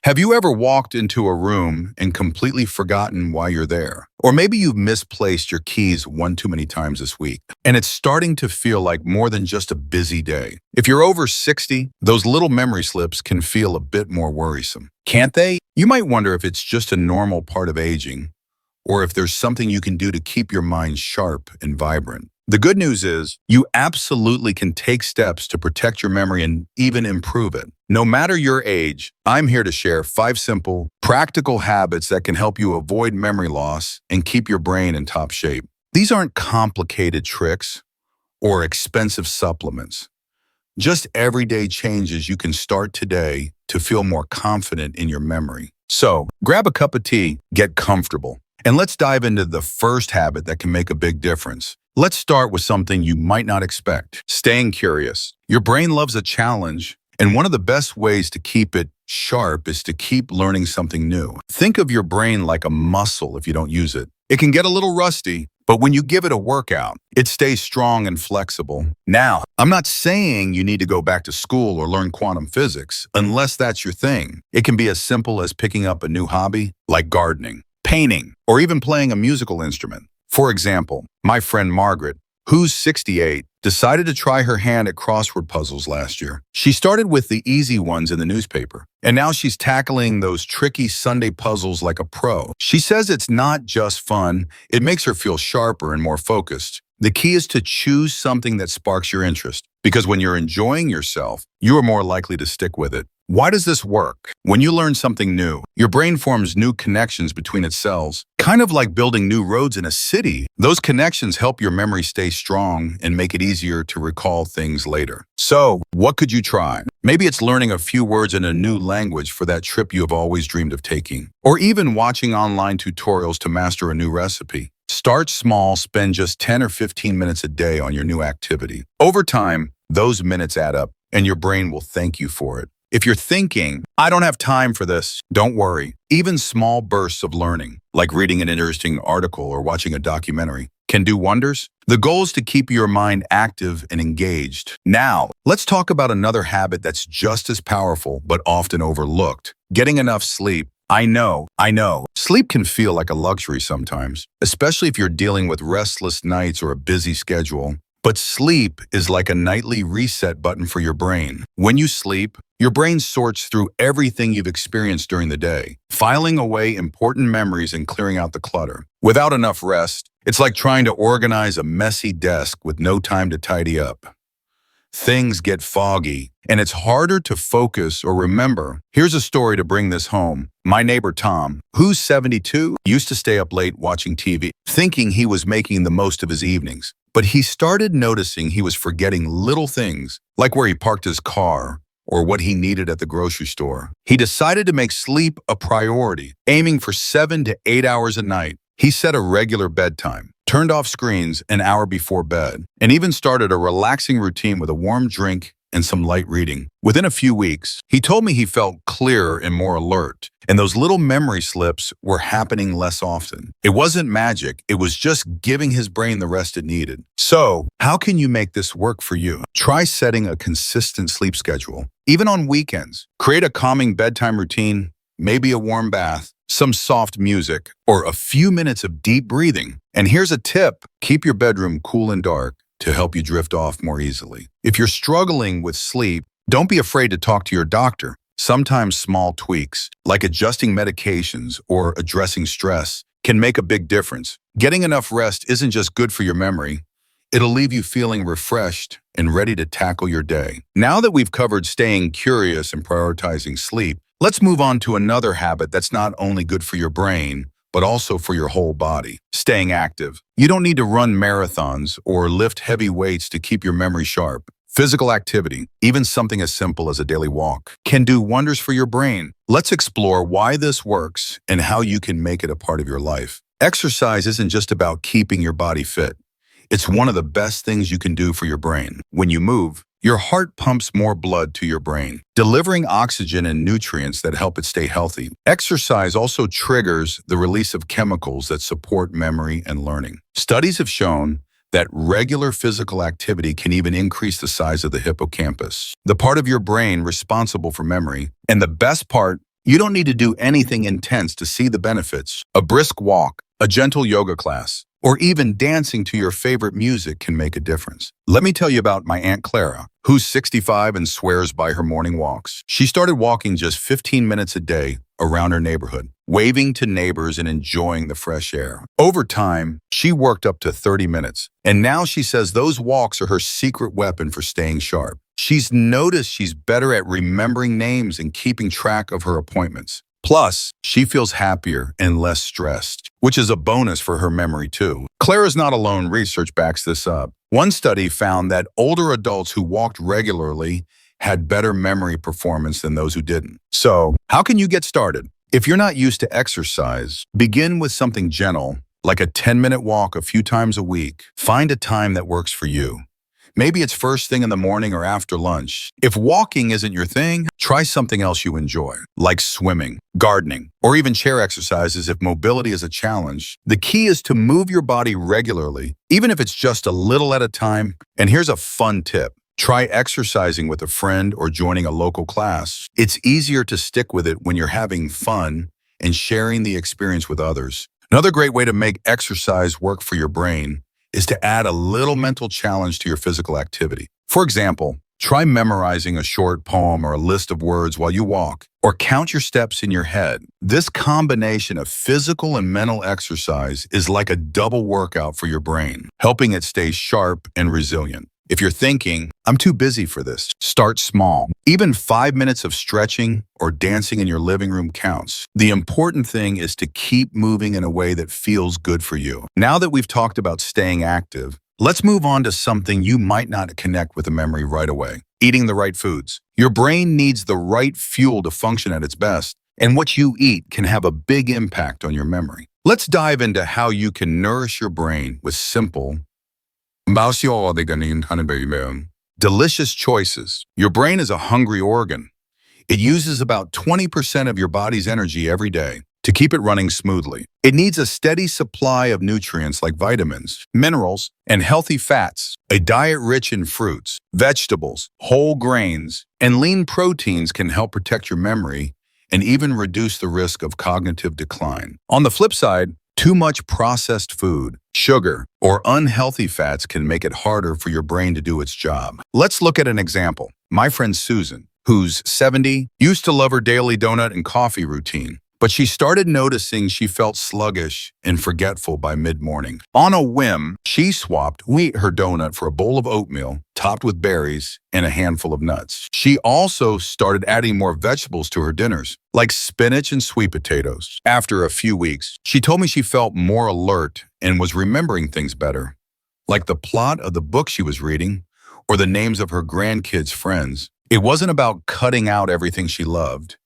Have you ever walked into a room and completely forgotten why you're there? Or maybe you've misplaced your keys one too many times this week, and it's starting to feel like more than just a busy day. If you're over 60, those little memory slips can feel a bit more worrisome, can't they? You might wonder if it's just a normal part of aging, or if there's something you can do to keep your mind sharp and vibrant. The good news is you absolutely can take steps to protect your memory and even improve it. No matter your age, I'm here to share 5 simple, practical habits that can help you avoid memory loss and keep your brain in top shape. These aren't complicated tricks or expensive supplements. Just everyday changes you can start today to feel more confident in your memory. So, grab a cup of tea, get comfortable, and let's dive into the first habit that can make a big difference. Let's start with something you might not expect: staying curious. Your brain loves a challenge, and one of the best ways to keep it sharp is to keep learning something new. Think of your brain like a muscle if you don't use it. It can get a little rusty, but when you give it a workout, it stays strong and flexible. Now, I'm not saying you need to go back to school or learn quantum physics, unless that's your thing. It can be as simple as picking up a new hobby, like gardening, painting, or even playing a musical instrument. For example, my friend Margaret, who's 68, decided to try her hand at crossword puzzles last year. She started with the easy ones in the newspaper, and now she's tackling those tricky Sunday puzzles like a pro. She says it's not just fun, it makes her feel sharper and more focused. The key is to choose something that sparks your interest, because when you're enjoying yourself, you are more likely to stick with it. Why does this work? When you learn something new, your brain forms new connections between its cells, kind of like building new roads in a city. Those connections help your memory stay strong and make it easier to recall things later. So, what could you try? Maybe it's learning a few words in a new language for that trip you have always dreamed of taking, or even watching online tutorials to master a new recipe. Start small, spend just 10 or 15 minutes a day on your new activity. Over time, those minutes add up, and your brain will thank you for it. If you're thinking, I don't have time for this, don't worry. Even small bursts of learning, like reading an interesting article or watching a documentary, can do wonders. The goal is to keep your mind active and engaged. Now, let's talk about another habit that's just as powerful but often overlooked: getting enough sleep. I know. Sleep can feel like a luxury sometimes, especially if you're dealing with restless nights or a busy schedule. But sleep is like a nightly reset button for your brain. When you sleep, your brain sorts through everything you've experienced during the day, filing away important memories and clearing out the clutter. Without enough rest, it's like trying to organize a messy desk with no time to tidy up. Things get foggy, and it's harder to focus or remember. Here's a story to bring this home. My neighbor Tom, who's 72, used to stay up late watching TV, thinking he was making the most of his evenings. But he started noticing he was forgetting little things, like where he parked his car or what he needed at the grocery store. He decided to make sleep a priority, aiming for 7 to 8 hours a night. He set a regular bedtime, turned off screens an hour before bed, and even started a relaxing routine with a warm drink and some light reading. Within a few weeks, he told me he felt clearer and more alert, and those little memory slips were happening less often. It wasn't magic, it was just giving his brain the rest it needed. So, how can you make this work for you? Try setting a consistent sleep schedule, even on weekends. Create a calming bedtime routine, maybe a warm bath, some soft music, or a few minutes of deep breathing. And here's a tip: keep your bedroom cool and dark to help you drift off more easily. If you're struggling with sleep, don't be afraid to talk to your doctor. Sometimes small tweaks, like adjusting medications or addressing stress, can make a big difference. Getting enough rest isn't just good for your memory, it'll leave you feeling refreshed and ready to tackle your day. Now that we've covered staying curious and prioritizing sleep, let's move on to another habit that's not only good for your brain, but also for your whole body: staying active. You don't need to run marathons or lift heavy weights to keep your memory sharp. Physical activity, even something as simple as a daily walk, can do wonders for your brain. Let's explore why this works and how you can make it a part of your life. Exercise isn't just about keeping your body fit. It's one of the best things you can do for your brain. When you move, your heart pumps more blood to your brain, delivering oxygen and nutrients that help it stay healthy. Exercise also triggers the release of chemicals that support memory and learning. Studies have shown that regular physical activity can even increase the size of the hippocampus, the part of your brain responsible for memory. And the best part, You don't need to do anything intense to see the benefits. A brisk walk, a gentle yoga class, or even dancing to your favorite music can make a difference. Let me tell you about my Aunt Clara, who's 65 and swears by her morning walks. She started walking just 15 minutes a day around her neighborhood, waving to neighbors and enjoying the fresh air. Over time, she worked up to 30 minutes, and now she says those walks are her secret weapon for staying sharp. She's noticed she's better at remembering names and keeping track of her appointments. Plus, she feels happier and less stressed, which is a bonus for her memory too. Clara's not alone, research backs this up. One study found that older adults who walked regularly had better memory performance than those who didn't. So, how can you get started? If you're not used to exercise, begin with something gentle, like a 10-minute walk a few times a week. Find a time that works for you. Maybe it's first thing in the morning or after lunch. If walking isn't your thing, try something else you enjoy, like swimming, gardening, or even chair exercises if mobility is a challenge. The key is to move your body regularly, even if it's just a little at a time. And here's a fun tip. Try exercising with a friend or joining a local class. It's easier to stick with it when you're having fun and sharing the experience with others. Another great way to make exercise work for your brain is to add a little mental challenge to your physical activity. For example, try memorizing a short poem or a list of words while you walk, or count your steps in your head. This combination of physical and mental exercise is like a double workout for your brain, helping it stay sharp and resilient. If you're thinking, I'm too busy for this, start small. Even 5 minutes of stretching or dancing in your living room counts. The important thing is to keep moving in a way that feels good for you. Now that we've talked about staying active, let's move on to something you might not connect with a memory right away. Eating the right foods. Your brain needs the right fuel to function at its best, and what you eat can have a big impact on your memory. Let's dive into how you can nourish your brain with simple, delicious choices. Your brain is a hungry organ. It uses about 20% of your body's energy every day to keep it running smoothly. It needs a steady supply of nutrients like vitamins, minerals, and healthy fats. A diet rich in fruits, vegetables, whole grains, and lean proteins can help protect your memory and even reduce the risk of cognitive decline. On the flip side, too much processed food, sugar, or unhealthy fats can make it harder for your brain to do its job. Let's look at an example. My friend Susan, who's 70, used to love her daily donut and coffee routine, but she started noticing she felt sluggish and forgetful by mid-morning. On a whim, she swapped her donut for a bowl of oatmeal topped with berries and a handful of nuts. She also started adding more vegetables to her dinners, like spinach and sweet potatoes. After a few weeks, she told me she felt more alert and was remembering things better, like the plot of the book she was reading or the names of her grandkids' friends. It wasn't about cutting out everything she loved.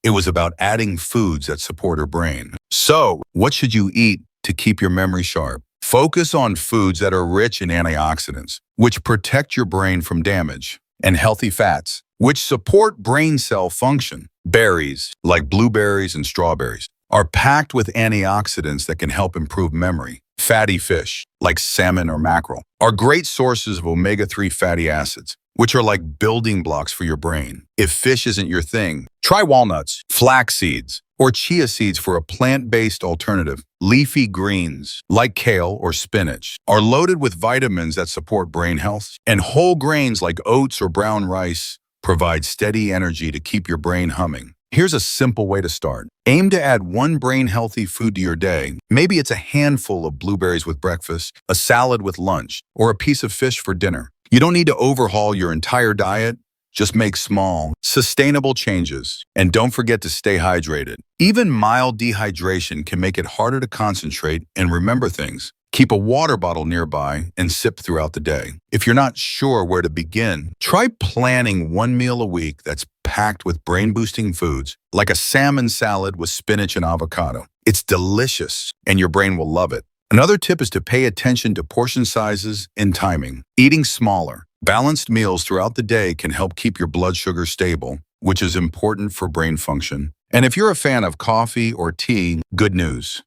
It was about adding foods that support her brain. So, what should you eat to keep your memory sharp? Focus on foods that are rich in antioxidants, which protect your brain from damage, and healthy fats, which support brain cell function. Berries, like blueberries and strawberries, are packed with antioxidants that can help improve memory. Fatty fish, like salmon or mackerel, are great sources of omega-3 fatty acids, which are like building blocks for your brain. If fish isn't your thing, try walnuts, flax seeds, or chia seeds for a plant-based alternative. Leafy greens, like kale or spinach, are loaded with vitamins that support brain health, and whole grains like oats or brown rice provide steady energy to keep your brain humming. Here's a simple way to start. Aim to add one brain-healthy food to your day. Maybe it's a handful of blueberries with breakfast, a salad with lunch, or a piece of fish for dinner. You don't need to overhaul your entire diet. Just make small, sustainable changes. And don't forget to stay hydrated. Even mild dehydration can make it harder to concentrate and remember things. Keep a water bottle nearby and sip throughout the day. If you're not sure where to begin, try planning one meal a week that's packed with brain-boosting foods, like a salmon salad with spinach and avocado. It's delicious, and your brain will love it. Another tip is to pay attention to portion sizes and timing. Eating smaller, balanced meals throughout the day can help keep your blood sugar stable, which is important for brain function. And if you're a fan of coffee or tea, good news.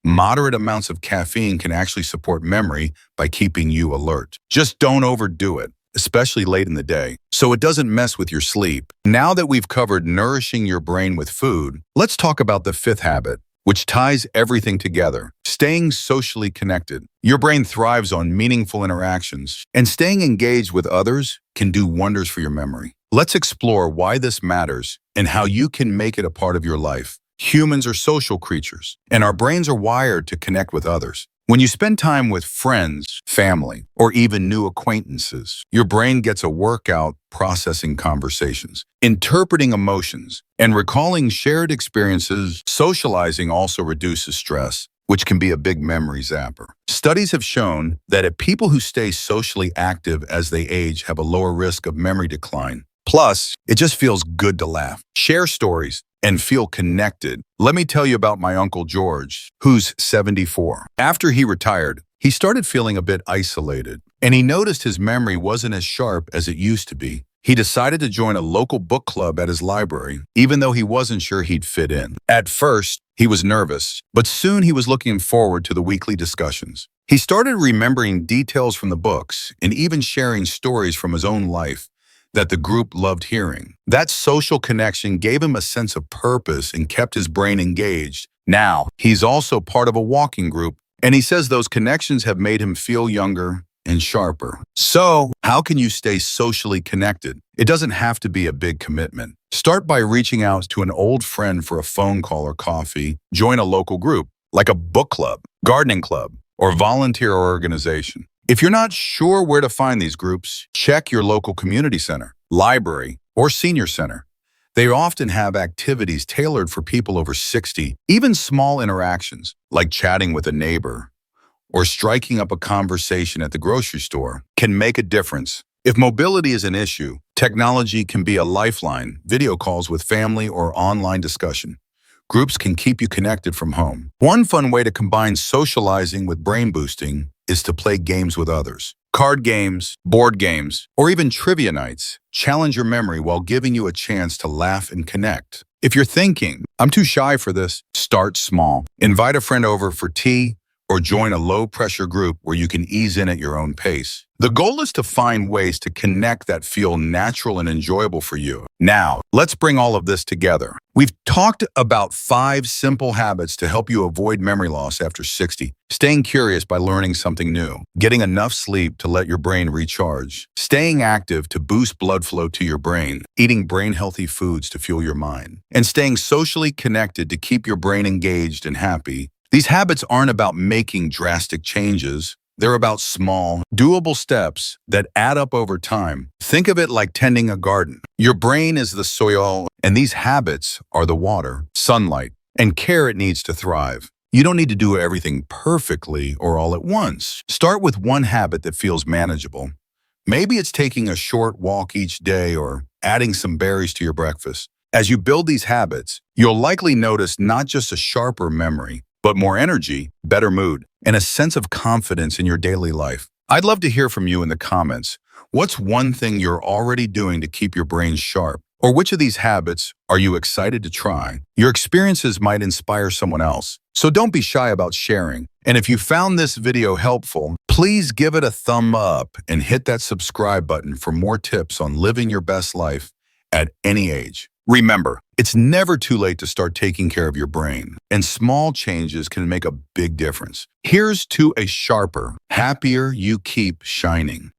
Moderate amounts of caffeine can actually support memory by keeping you alert. Just don't overdo it. especially late in the day, so it doesn't mess with your sleep. Now that we've covered nourishing your brain with food, let's talk about the fifth habit, which ties everything together: staying socially connected. Your brain thrives on meaningful interactions, and staying engaged with others can do wonders for your memory. Let's explore why this matters and how you can make it a part of your life. Humans are social creatures, and our brains are wired to connect with others. When you spend time with friends, family, or even new acquaintances, your brain gets a workout processing conversations, interpreting emotions, and recalling shared experiences. Socializing also reduces stress, which can be a big memory zapper. Studies have shown that people who stay socially active as they age have a lower risk of memory decline. Plus, it just feels good to laugh, share stories, and feel connected. Let me tell you about my Uncle George, who's 74. After he retired, he started feeling a bit isolated, and he noticed his memory wasn't as sharp as it used to be. He decided to join a local book club at his library, even though he wasn't sure he'd fit in. At first, he was nervous, but soon he was looking forward to the weekly discussions. He started remembering details from the books and even sharing stories from his own life that the group loved hearing. That social connection gave him a sense of purpose and kept his brain engaged. Now, he's also part of a walking group, and he says those connections have made him feel younger and sharper. So, how can you stay socially connected? It doesn't have to be a big commitment. Start by reaching out to an old friend for a phone call or coffee. Join a local group, like a book club, gardening club, or volunteer organization. If you're not sure where to find these groups, check your local community center, library, or senior center. They often have activities tailored for people over 60. Even small interactions, like chatting with a neighbor or striking up a conversation at the grocery store, can make a difference. If mobility is an issue, technology can be a lifeline. Video calls with family or online discussion. Groups can keep you connected from home. One fun way to combine socializing with brain boosting is to play games with others. Card games, board games, or even trivia nights challenge your memory while giving you a chance to laugh and connect. If you're thinking, "I'm too shy for this," start small. Invite a friend over for tea or join a low-pressure group where you can ease in at your own pace. The goal is to find ways to connect that feel natural and enjoyable for you. Now, let's bring all of this together. We've talked about 5 simple habits to help you avoid memory loss after 60. Staying curious by learning something new, getting enough sleep to let your brain recharge, staying active to boost blood flow to your brain, eating brain-healthy foods to fuel your mind, and staying socially connected to keep your brain engaged and happy. These habits aren't about making drastic changes. They're about small, doable steps that add up over time. Think of it like tending a garden. Your brain is the soil, and these habits are the water, sunlight, and care it needs to thrive. You don't need to do everything perfectly or all at once. Start with one habit that feels manageable. Maybe it's taking a short walk each day or adding some berries to your breakfast. As you build these habits, you'll likely notice not just a sharper memory, but more energy, better mood, and a sense of confidence in your daily life. I'd love to hear from you in the comments. What's one thing you're already doing to keep your brain sharp? Or which of these habits are you excited to try? Your experiences might inspire someone else, so don't be shy about sharing. And if you found this video helpful, please give it a thumb up and hit that subscribe button for more tips on living your best life at any age. Remember, it's never too late to start taking care of your brain, and small changes can make a big difference. Here's to a sharper, happier you keep shining.